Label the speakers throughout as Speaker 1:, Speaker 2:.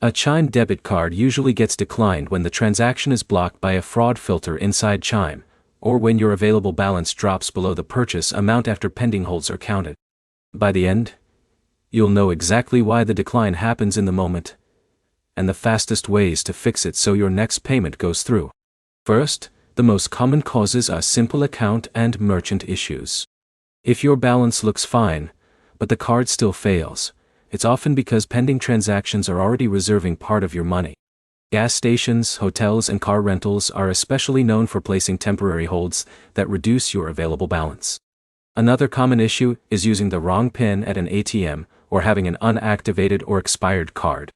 Speaker 1: A Chime debit card usually gets declined when the transaction is blocked by a fraud filter inside Chime, or when your available balance drops below the purchase amount after pending holds are counted. By the end, you'll know exactly why the decline happens in the moment, and the fastest ways to fix it so your next payment goes through. First, the most common causes are simple account and merchant issues. If your balance looks fine, but the card still fails, it's often because pending transactions are already reserving part of your money. Gas stations, hotels, and car rentals are especially known for placing temporary holds that reduce your available balance. Another common issue is using the wrong PIN at an ATM or having an unactivated or expired card.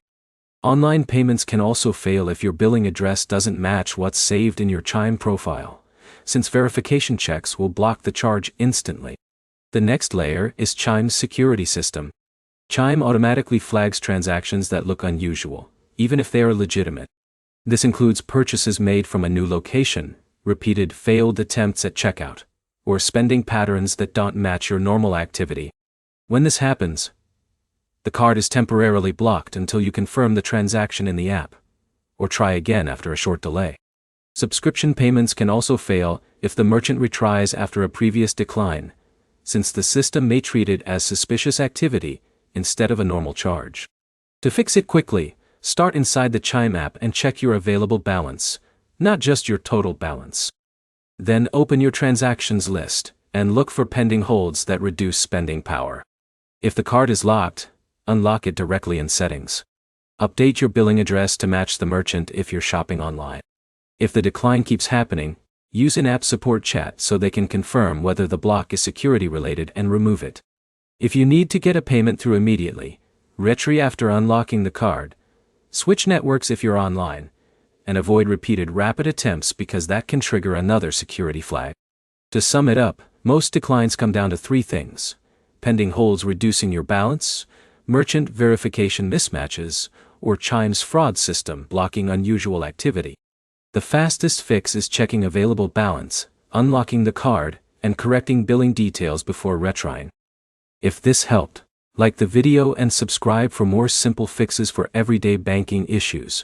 Speaker 1: Online payments can also fail if your billing address doesn't match what's saved in your Chime profile, since verification checks will block the charge instantly. The next layer is Chime's security system. Chime automatically flags transactions that look unusual, even if they are legitimate. This includes purchases made from a new location, repeated failed attempts at checkout, or spending patterns that don't match your normal activity. When this happens, the card is temporarily blocked until you confirm the transaction in the app, or try again after a short delay. Subscription payments can also fail if the merchant retries after a previous decline, since the system may treat it as suspicious activity instead of a normal charge. To fix it quickly, start inside the Chime app and check your available balance, not just your total balance. Then open your transactions list and look for pending holds that reduce spending power. If the card is locked, unlock it directly in Settings. Update your billing address to match the merchant if you're shopping online. If the decline keeps happening, use in-app support chat so they can confirm whether the block is security related and remove it. If you need to get a payment through immediately, retry after unlocking the card, switch networks if you're online, and avoid repeated rapid attempts because that can trigger another security flag. To sum it up, most declines come down to three things: pending holds reducing your balance, merchant verification mismatches, or Chime's fraud system blocking unusual activity. The fastest fix is checking available balance, unlocking the card, and correcting billing details before retrying. If this helped, like the video and subscribe for more simple fixes for everyday banking issues.